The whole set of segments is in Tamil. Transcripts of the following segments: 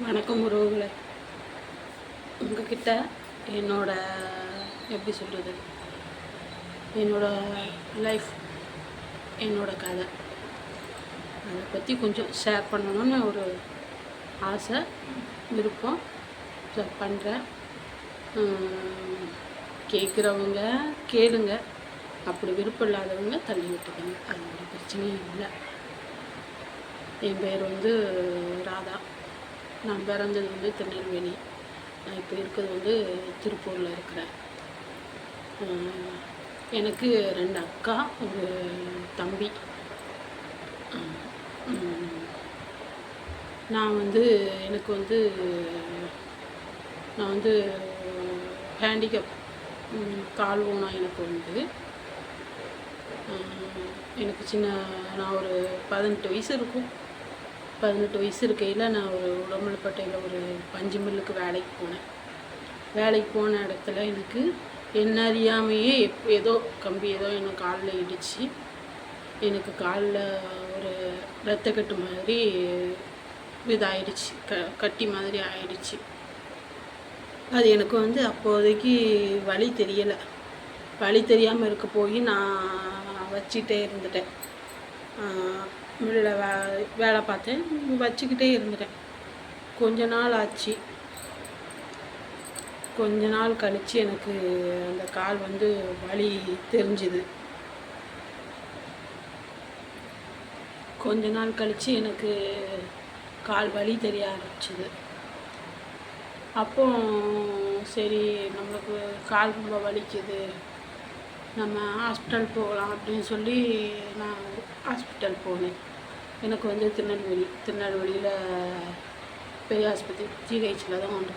வணக்கம் உறவுகளே. உங்ககிட்ட என்னோட எப்படி சொல்கிறது, என்னோட லைஃப், என்னோட கதை, அதை பற்றி கொஞ்சம் ஷேர் பண்ணணும்னு ஒரு ஆசை, விருப்பம் பண்ணுறேன். கேட்குறவங்க கேளுங்க, அப்படி விருப்பம் இல்லாதவங்க தள்ளி விட்டுக்கங்க, அது ஒரு பிரச்சனையும் இல்லை. என் பேர் ராதா. நான் பிறந்தது திருநெல்வேலி. நான் இப்போ இருக்கிறது திருப்பூரில் இருக்கிறேன். எனக்கு 2 அக்கா, ஒரு தம்பி. நான் எனக்கு நான் ஹேண்டிகேப், கால் ஊனம் எனக்கு எனக்கு நான் ஒரு 18 வயசு இருக்கும். 18 வயசு இருக்கையில் நான் ஒரு உடம்புலப்பட்டையில் ஒரு பஞ்சு மில்லுக்கு வேலைக்கு போன இடத்துல எனக்கு என்ன அறியாமையே ஏதோ கம்பி எனக்கு காலில் இடித்து, எனக்கு காலில் ஒரு ரத்தக்கட்டு மாதிரி இதாகிடுச்சு, கட்டி மாதிரி ஆயிடுச்சு. அது எனக்கு அப்போதைக்கு வலி தெரியலை. வலி தெரியாமல் இருக்க போய் நான் வச்சிட்டே இருந்துட்டேன். மில்லில் வேலை பார்த்தேன், வச்சுக்கிட்டே இருந்துட்டேன். கொஞ்ச நாள் ஆச்சு. கொஞ்ச நாள் கழித்து எனக்கு அந்த கால் வலி தெரிஞ்சுது. கொஞ்ச நாள் கழித்து எனக்கு கால் வலி தெரிய ஆரம்பிச்சிது. அப்போ சரி, நம்மளுக்கு கால் ரொம்ப வலிக்குது, நம்ம ஹாஸ்பிட்டல் போகலாம் அப்படின்னு சொல்லி நான் ஹாஸ்பிட்டல் போனேன். எனக்கு திருநெல்வேலியில் பெரிய ஆஸ்பத்திரி ஜிஹெச்சில் தான்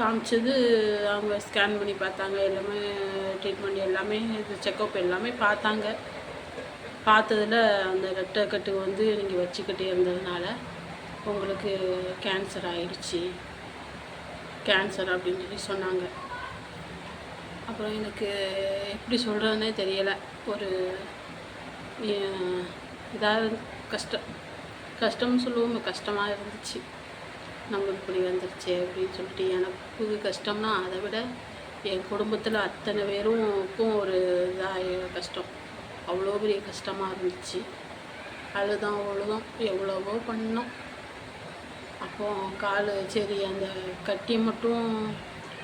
காமிச்சது. அவங்க ஸ்கேன் பண்ணி பார்த்தாங்க, எல்லாமே ட்ரீட்மெண்ட் எல்லாமே, இது செக்கப் எல்லாமே பார்த்தாங்க. பார்த்ததில் அந்த ரத்தக்கட்டு நீங்கள் வச்சுக்கிட்டே இருந்ததுனால உங்களுக்கு கேன்சர் ஆயிடுச்சு, கேன்சர் அப்படின்னு சொல்லி சொன்னாங்க. அப்புறம் எனக்கு எப்படி சொல்கிறதுனே தெரியலை. ஒரு இதாவது கஷ்டம்னு சொல்லுவோம், கஷ்டமாக இருந்துச்சு. நம்மளுக்கு இப்படி வந்துருச்சு அப்படின்னு சொல்லிட்டு. எனக்கு கஷ்டம்னா அதை விட என் குடும்பத்தில் அத்தனை பேருக்கும் ஒரு கஷ்டம், அவ்வளோ பெரிய கஷ்டமாக இருந்துச்சு. அதுதான் அவ்வளோதான், எவ்வளவோ பண்ணோம். அப்போது கால் சரி, அந்த கட்டியை மட்டும்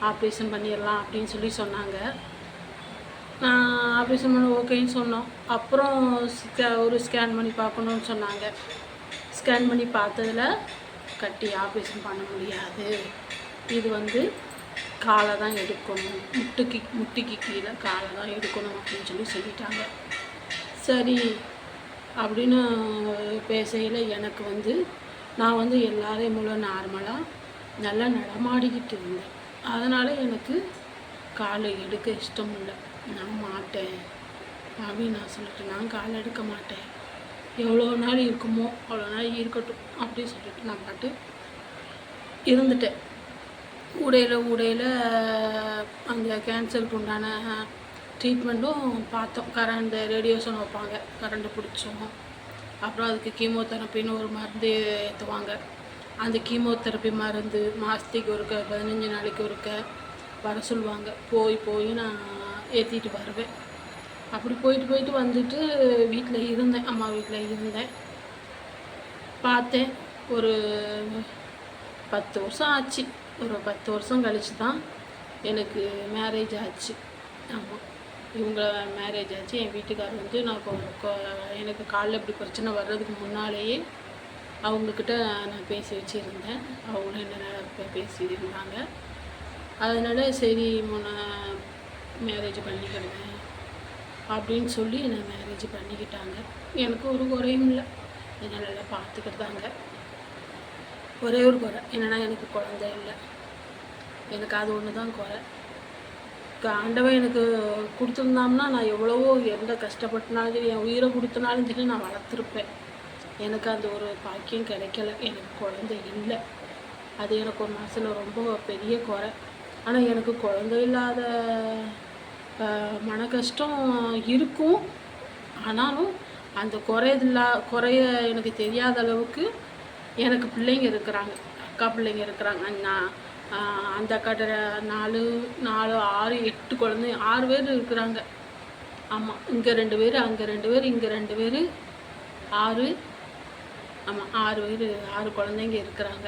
ஆப்ரேஷன் பண்ணிடலாம் அப்படின்னு சொல்லி சொன்னாங்க. நான் ஆப்ரேஷன் பண்ண ஓகேன்னு சொன்னோம். அப்புறம் ஒரு ஸ்கேன் பண்ணி பார்க்கணுன்னு சொன்னாங்க. ஸ்கேன் பண்ணி பார்த்ததில் கட்டி ஆப்ரேஷன் பண்ண முடியாது, இது காலை தான் எடுக்கணும், முட்டிக்கு கீழே காலை தான் எடுக்கணும் அப்படின்னு சொல்லிட்டாங்க. சரி அப்படின்னு பேசையில் எனக்கு நான் எல்லாரையும் மூலம் நார்மலாக நல்லா நடமாடிக்கிட்டு இருந்தேன். அதனால் எனக்கு காலை எடுக்க இஷ்டம் இல்லை. நான் மாட்டேன் அப்படின்னு நான் சொல்லிட்டேன். நான் காலை எடுக்க மாட்டேன், எவ்வளோ நாள் இருக்குமோ அவ்வளோ நாள் இருக்கட்டும் அப்படின்னு சொல்லிட்டு நான் பாட்டு இருந்துட்டேன். ஊடையில் அந்த கேன்சருக்கு உண்டான ட்ரீட்மெண்ட்டும் பார்த்தோம். கரண்ட் ரேடியோஷன் வைப்பாங்க, கரண்ட்டு பிடிச்சோம். அப்புறம் அதுக்கு கீமோதெரப்பின்னு ஒரு மருந்து ஏற்றுவாங்க. அந்த கீமோதெரப்பி மருந்து மாதத்துக்கு ஒருக்க, 15 நாளைக்கு ஒருக்க வர சொல்லுவாங்க. போய் நான் ஏற்றிட்டு வருவேன். அப்படி போயிட்டு வந்துட்டு வீட்டில் இருந்தேன், அம்மா வீட்டில் இருந்தேன். பார்த்தேன். ஒரு 10 வருஷம் ஆச்சு. ஒரு 10 வருஷம் கழிச்சு தான் எனக்கு மேரேஜ் ஆச்சு. ஆமாம், இவங்கள மேரேஜ் ஆச்சு. என் வீட்டுக்காரர் நான் எனக்கு காலில் இப்படி பிரச்சனை வர்றதுக்கு முன்னாலேயே அவங்கக்கிட்ட நான் பேசி வச்சுருந்தேன். அவங்களும் என்ன பேசியிருந்தாங்க. அதனால் சரி, மேரேஜ் பண்ணிக்கிடுவேன் அப்படின்னு சொல்லி என்னை மேரேஜ் பண்ணிக்கிட்டாங்க. எனக்கு ஒரு குறையும் இல்லை, என்னை நல்லா பார்த்துக்கிட்டாங்க. ஒரே ஒரு குறை என்னென்னா, எனக்கு குழந்தை இல்லை. எனக்கு அது ஒன்று தான் குறை. ஆண்டவன் எனக்கு கொடுத்துருந்தாம்னா நான் எவ்வளவோ எந்த கஷ்டப்பட்டனாலும் சரி, என் உயிரை கொடுத்தனாலும் சரி நான் வளர்த்துருப்பேன். எனக்கு அந்த ஒரு பாக்கியம் கிடைக்கல, எனக்கு குழந்தை இல்லை. அது எனக்கு ஒரு மனசில் ரொம்ப பெரிய குறை. ஆனால் எனக்கு குழந்தை இல்லாத மன கஷ்டம் இருக்கும். ஆனாலும் அந்த குறைய எனக்கு தெரியாத அளவுக்கு எனக்கு பிள்ளைங்க இருக்கிறாங்க, அக்கா பிள்ளைங்க இருக்கிறாங்க. நான் அந்த அக்காட்ட 4 4 6 8 குழந்தை 6 பேர் இருக்கிறாங்க. ஆமாம், இங்கே 2 பேர், அங்கே 2 பேர், இங்கே 2 பேர், 6. ஆமாம், 6 பேர், 6 குழந்தைங்க இருக்கிறாங்க.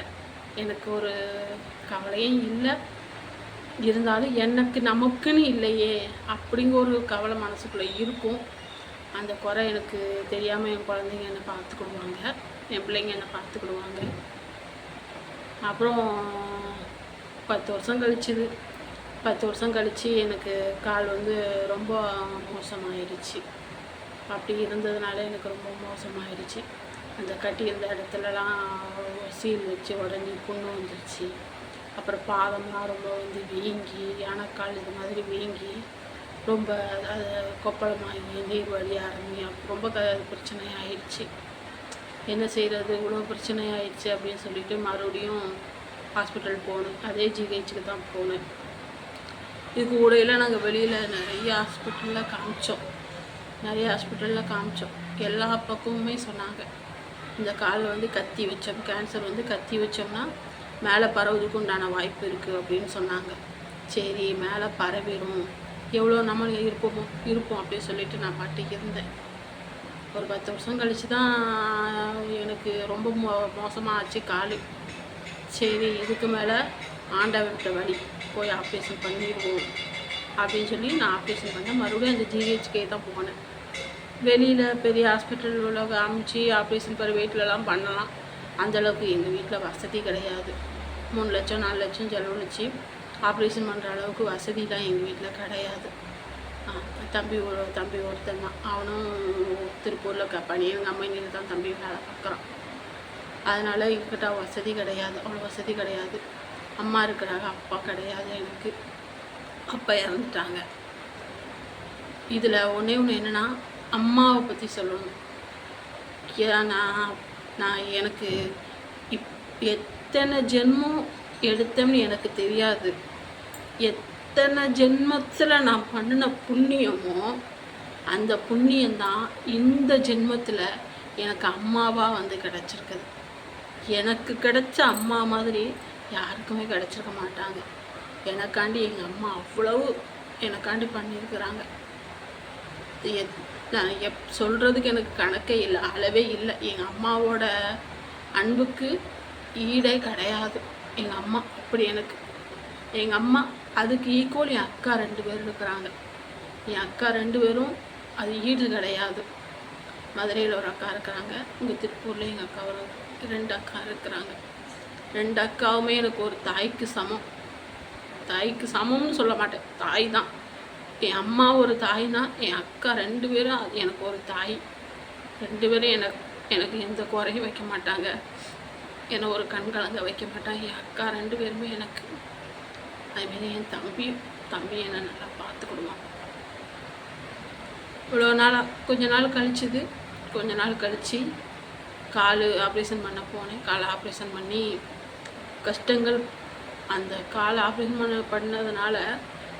எனக்கு ஒரு கவலையும் இல்லை. இருந்தாலும் எனக்கு நமக்குன்னு இல்லையே அப்படிங்கிற ஒரு கவலை மனசுக்குள்ளே இருக்கும். அந்த குறை எனக்கு தெரியாமல் என் குழந்தைங்க என்னை பார்த்துக்கிடுவாங்க, என் பிள்ளைங்க என்னை பார்த்துக்கிடுவாங்க. அப்புறம் 10 வருஷம் கழிச்சுது. 10 வருஷம் கழித்து எனக்கு கால் வந்து ரொம்ப மோசமாயிடுச்சு. அப்படி இருந்ததுனால எனக்கு ரொம்ப மோசமாயிடுச்சு. அந்த கட்டி இருந்த இடத்துலலாம் சீல் வச்சு உடஞ்சி புண்ணு வந்துருச்சு. அப்புறம் பாதம்லாம் ரொம்ப வந்து வீங்கி, யானைக்கால் இது மாதிரி வீங்கி ரொம்ப அது கொப்பளமாகி நீர் வழிய ஆரம்பி ரொம்ப பிரச்சனை ஆயிடுச்சு. என்ன செய்கிறது, இவ்வளோ பிரச்சனை ஆயிடுச்சு அப்படின்னு சொல்லிட்டு மறுபடியும் ஹாஸ்பிட்டல் போகணும். அதே ஜிஹெச்சுக்கு தான் போனேன். இதுக்கு கூடையில் நாங்கள் வெளியில் நிறைய ஹாஸ்பிட்டலில் காமிச்சோம். எல்லா பக்கமுமே சொன்னாங்க, இந்த காலில் வந்து கத்தி வச்சோம், கேன்சர் வந்து கத்தி வச்சோம்னா மேலே பரவுறதுக்கு உண்டான வாய்ப்பு இருக்குது அப்படின்னு சொன்னாங்க. சரி, மேலே பரவிடும், எவ்வளோ நம்ம இருப்போம் அப்படின்னு சொல்லிட்டு நான் பாட்டுக்கு இருந்தேன். ஒரு 10 வருஷம் கழித்து தான் எனக்கு ரொம்ப மோசமாக ஆச்சு கால். சரி, இதுக்கு மேலே ஆண்டவர்கிட்ட வழி போய் ஆப்ரேஷன் பண்ணிடுவோம் அப்படின்னு சொல்லி நான் ஆப்ரேஷன் பண்ணேன். மறுபடியும் அந்த ஜிஹெச்கே தான் போனேன். வெளியில் பெரிய ஹாஸ்பிட்டல் உள்ள காமிச்சு ஆப்ரேஷன் ப்ரைவேட்லலாம் பண்ணலாம். அந்தளவுக்கு எங்கள் வீட்டில் வசதி கிடையாது. 3 லட்சம் 4 லட்சம் செலவழிச்சு ஆப்ரேஷன் பண்ணுற அளவுக்கு வசதிலாம் எங்கள் வீட்டில் கிடையாது. தம்பி ஒருத்தன் தான், அவனும் திருப்பூரில் பனியன் கம்பெனியில் தான் தம்பி வேலை பார்க்குறான். அதனால் எங்கிட்ட வசதி கிடையாது, அவ்வளோ வசதி கிடையாது. அம்மா இருக்கிறாங்க, அப்பா கிடையாது. எனக்கு அப்பா இறந்துட்டாங்க. இதில் ஒன்று என்னென்னா, அம்மாவை பற்றி சொல்லணும். நான் எனக்கு எத்தனை ஜென்மம் எடுத்தேன்னு எனக்கு தெரியாது. எத்தனை ஜென்மத்தில் நான் பண்ணின புண்ணியமோ அந்த புண்ணியம்தான் இந்த ஜென்மத்தில் எனக்கு அம்மாவாக வந்து கிடச்சிருக்குது. எனக்கு கிடைச்ச அம்மா மாதிரி யாருக்குமே கிடச்சிருக்க மாட்டாங்க. எனக்காண்டி எங்கள் அம்மா அவ்வளவு எனக்காண்டி பண்ணியிருக்கிறாங்க. நான் சொல்கிறதுக்கு எனக்கு கணக்கே இல்லை, அளவே இல்லை. எங்கள் அம்மாவோட அன்புக்கு ஈடே கிடையாது. எங்கள் அம்மா அப்படி எனக்கு, எங்கள் அம்மா அதுக்கு ஈக்குவல் என் அக்கா 2 பேர் இருக்கிறாங்க. என் அக்கா 2 பேரும் அது ஈடு கிடையாது. மதுரையில் ஒரு அக்கா இருக்கிறாங்க, இங்கே திருப்பூரில் எங்கள் அக்கா ஒரு 2 அக்கா இருக்கிறாங்க. 2 அக்காவுமே எனக்கு ஒரு தாய்க்கு சமம்னு சொல்ல மாட்டேன், தாய் தான். என் அம்மா ஒரு தாய்னா என் அக்கா 2 பேரும் எனக்கு ஒரு தாய். 2 பேரும் எனக்கு எந்த குறையும் வைக்க மாட்டாங்க, என்னை ஒரு கண் கலங்க வைக்க மாட்டாங்க. என் அக்கா 2 பேருமே எனக்கு. அதுமாரி என் தம்பி என்னை நல்லா பார்த்துக்கிடுவான். இவ்வளோ நாளாக கொஞ்ச நாள் கழித்து கால் ஆப்ரேஷன் பண்ண போனேன். கால் ஆப்ரேஷன் பண்ணி கஷ்டங்கள், அந்த கால் ஆப்ரேஷன் பண்ணதுனால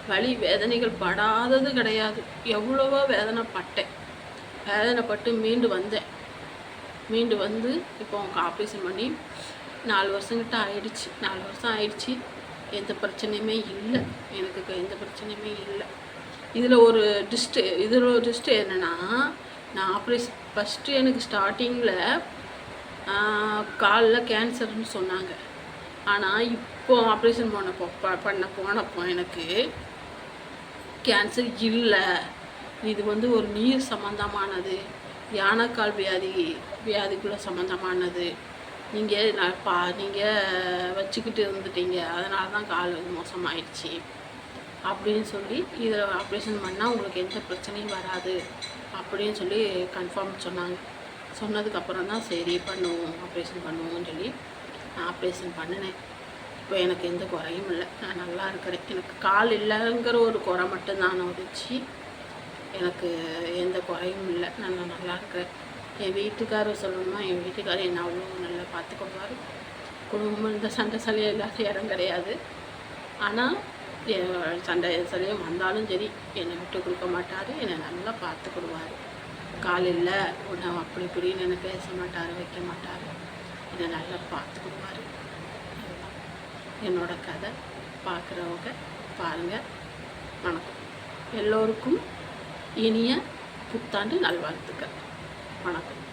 வலி வேதனைகள் படாதது கிடையாது. எவ்வளவோ வேதனைப்பட்டு மீண்டு வந்து இப்போ அவங்க ஆப்ரேஷன் பண்ணி 4 வருஷங்கிட்ட ஆயிடுச்சு. 4 வருஷம் ஆயிடுச்சு. எந்த பிரச்சனையுமே இல்லை, எனக்கு எந்த பிரச்சனையுமே இல்லை. இதில் ஒரு ட்விஸ்ட்டு என்னென்னா, நான் ஆப்ரேஷன் ஃபஸ்ட்டு எனக்கு ஸ்டார்டிங்கில் காலில் கேன்சர்னு சொன்னாங்க. ஆனால் இப்போ ஆப்ரேஷன் பண்ண போனப்போ எனக்கு கேன்சர் இல்லை, இது வந்து ஒரு நீர் சம்மந்தமானது, யானைக்கால் வியாதிக்குள்ளே சம்மந்தமானது, நீங்கள் வச்சுக்கிட்டு இருந்துட்டீங்க, அதனால தான் கால் வந்து மோசமாயிடுச்சு அப்படின்னு சொல்லி இதில் ஆப்ரேஷன் பண்ணால் உங்களுக்கு எந்த பிரச்சனையும் வராது அப்படின்னு சொல்லி கன்ஃபார்ம் சொன்னாங்க. சொன்னதுக்கப்புறம் தான் சரி ஆப்ரேஷன் பண்ணுவோம்னு சொல்லி நான் ஆப்ரேஷன் பண்ணினேன். இப்போ எனக்கு எந்த குறையும் இல்லை, நான் நல்லா இருக்கிறேன். எனக்கு கால் இல்லைங்கிற ஒரு குறை மட்டும்தான் வந்துச்சு, எனக்கு எந்த குறையும் இல்லை, நான் நல்லா இருக்கிறேன். என் வீட்டுக்காரர் சொல்லணும்னா, என் வீட்டுக்காரர் என்னை அவ்வளோ நல்லா பார்த்துக்கொள்வார். குடும்பம் இந்த சண்டை சலையும் இல்லாத இடம் கிடையாது. ஆனால் சண்டை சலையும் வந்தாலும் சரி என்னை விட்டு கொடுக்க மாட்டார், என்னை நல்லா பார்த்துக்கிடுவார். கால் இல்லை உடனே அப்படி இப்படின்னு என்னை பேச மாட்டார், வைக்க மாட்டார். இதை நல்லா பார்த்துக்குவார். என்னோட கதை பார்க்குறவங்க பாருங்கள். வணக்கம். எல்லோருக்கும் இனிய புத்தாண்டு நல்வாழ்த்துக்கள். வணக்கம்.